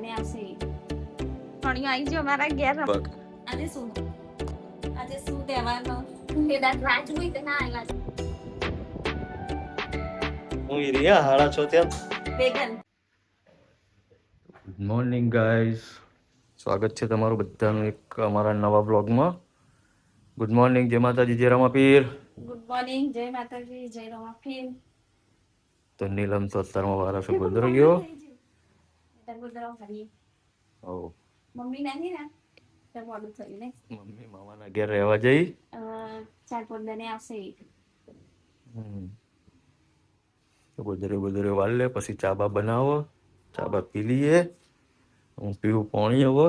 બધાને આવશે પણ આવી ગયો મારા ઘેર આજે શું તહેવારનો કેદાર રાજવી તો ના આવ્યા હું રિયા હાડા છો ત્યાં. બેગન ગુડ મોર્નિંગ ગાઈઝ, સ્વાગત છે તમારું બધાનું એક અમારા નવા બ્લોગમાં. ગુડ મોર્નિંગ, જય માતાજી, જય રામાપીર. ગુડ મોર્નિંગ, જય માતાજી, જય રામાપીર. તો નીલમ તો અત્યારમાં વારસો ગુજરો ગયો. ગુજરાવ ફરી ઓ મમ્મી નાની ને તો મોડું થયું ને મમ્મી મામાના ઘેર રહેવા જઈ. 4-5 દને આવશે. તો ગુજરે વાળ લે, પછી ચા બા બનાવો, ચા બા પી લઈએ. હું પીવું પાણી હવે.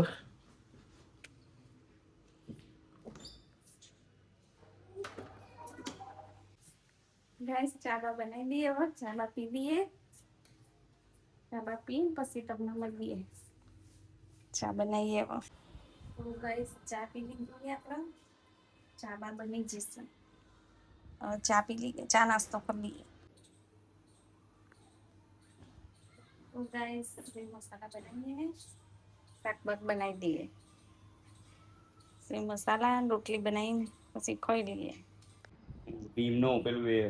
ગાઈસ ચા બા બનાવી દઈએ, હવે ચા બા પી લઈએ. ચા બા પી પછી તમને મળીએ. ચા બનાવીએ હવે. તો ગાઈસ ચા પી લીધી આપણે, ચા બા બની જશે. ચા પી લઈએ, ચા નાસ્તો કરી લઈએ. તો ગાઈસ સેવ મસાલા બનાવીએ, શાક બાક બનાવી દઈએ. સેવ મસાલા રોટલી બનાવીને પછી ખાઈ લઈએ. ભીમ નો પેલું એ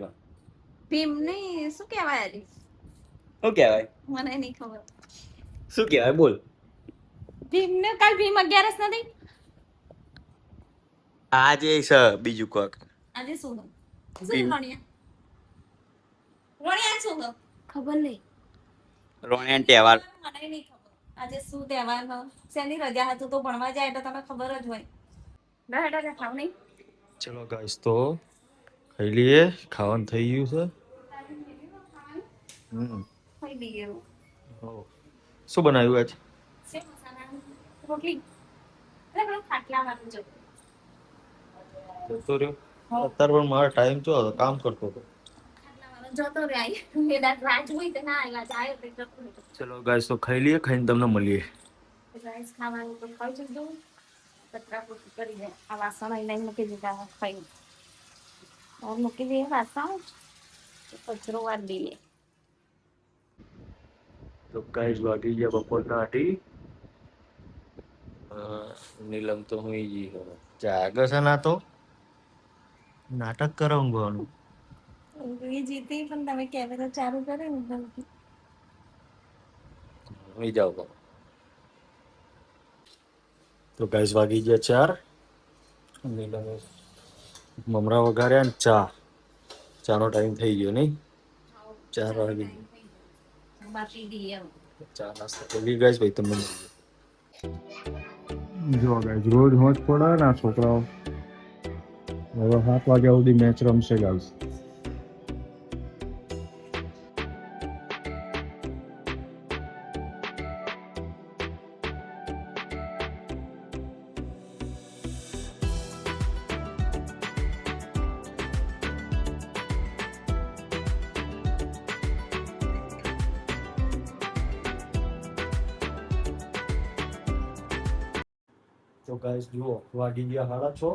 ભીમ નહીં, શું કહેવાય આલી? શું કહેવાય? મને નહીં ખબર. શું કહેવાય બોલ? ભીમ ને કાલ ભીમ 11 નથી. આજે છે બીજું કોક. આજે શું છે? શું રોણિયા? રોણિયા શું છે? ખબર નહીં. રોણિયાનો તહેવાર. મને નહીં ખબર. આજે શું તહેવાર છે? શેની રજા હતું તો ભણવા જાય એટલે તમે ખબર જ હોય. ના હેડા ખાવ નહીં. ચલો ગાઈસ, તો ખાઈ લઈએ. ખાવાનું થઈ ગયું છે. ખાઈ લઈએ. શું બનાવ્યું આજ? સેવ મસાલા રોટલી. અરે પેલો ખાટલા વાળું જો. જતો રહ્યો. અત્યારે પણ મારો ટાઈમ ચો હતો, કામ કરતો હતો. જતો રે આઈ એડા રાજ હોય તો ના આવ્યા જાય તો જતો રે. ચલો ગાઈસ, તો ખાઈ લઈએ, ખાઈને તમને મળીએ. રાઈસ ખાવાનું તો ખાઈ જજો. કચરા પોતું કરી દે. આ વાસણ અહીં લઈને મૂકી દીધા ખાઈ. ઓર મૂકી દઈએ વાસણ. કચરો વાર દઈએ. તો ગાઈસ વાગી ગયા બપોરના 8. નીલમ તો હું જાગે છે ના, તો નાટક કરો ઊંઘવાનું. એ જીતી પણ તમે કેમેરા ચાલુ કરે ને હોઈ જાઓ. તો ગાઈસ વાગી ગયા 4. નીલમે મમરા વઘાર્યા ને ચાનો ટાઈમ થઈ ગયો નહીં? 4 વાગી બાકી દઈએ. ચા નાસ્તો કરી ગાઈસ. ભાઈ તમને જો ગાઈસ રોજ હોજ પડે ને આ છોકરાઓ. હવે 7 વાગ્યા સુધી મેચ રમશે ગાઈસ. તો ગાઈસ જુઓ, વાગી ગયા 6:30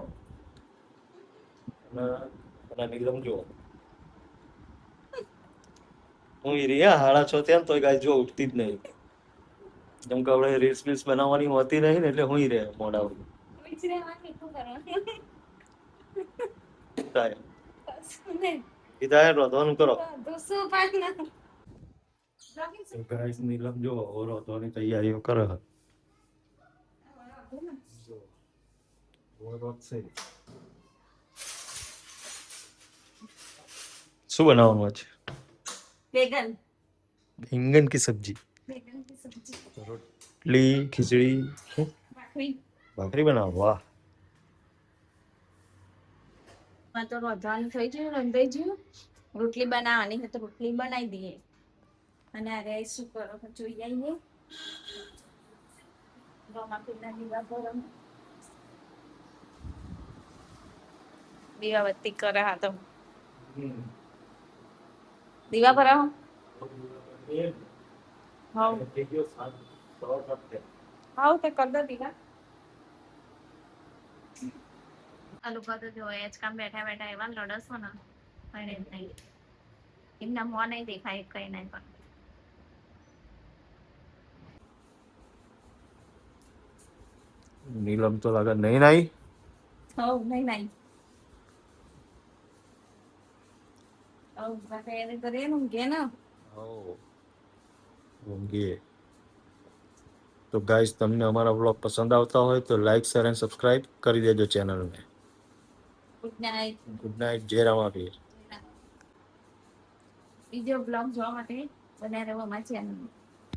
અને નીલમ જુઓ હું રિયા 6:30 ત્યાં તો ગાઈસ જો ઉઠતી જ નહીં. જેમ કે આપણે રીલ્સ બનાવવાની હોતી નહીં ને, એટલે હું રહે મોડા સુધી. રોધવાનું કરો. ગાઈસ નીલમ જો રોધવાની તૈયારીઓ કરે. શું બનાવવાનું છે? બેગન. बैंगन की सब्जी, બેગન की सब्जी. रोटली, खिचड़ी, भाखरी बनाओ. वाह. માં તો રોધવાનું થઈ ગયું, રંધાઈ ગયું. રોટલી બનાવવાની છે તો રોટલી બનાવી દઈએ. અને અરે શું કરો જોઈ આવીએ. દીવાબત્તી કરે. હા તો દીવા ભરાવો. હાવ તે કર દો દીવા. આ લોકો તો જો એ જ કામ બેઠા બેઠા એવા લડસો ને પણ એમ નહીં. એમના મોં નહીં દેખાય કઈ નહીં. પણ નીલમ તો લાગે નહીં નાઈ. હવ નહીં નાઈ. તૈયારી કરીએ ને ઊંઘે ને. ઊંઘીએ. તો ગાઈસ તમને અમારા વ્લોગ પસંદ આવતા હોય તો લાઈક શેર અને સબસ્ક્રાઇબ કરી દેજો ચેનલને. Good night. Good night. જય રામાપીર. બીજો બ્લોગ જોવા માટે બન્યા રહેવા અમારી ચેનલ.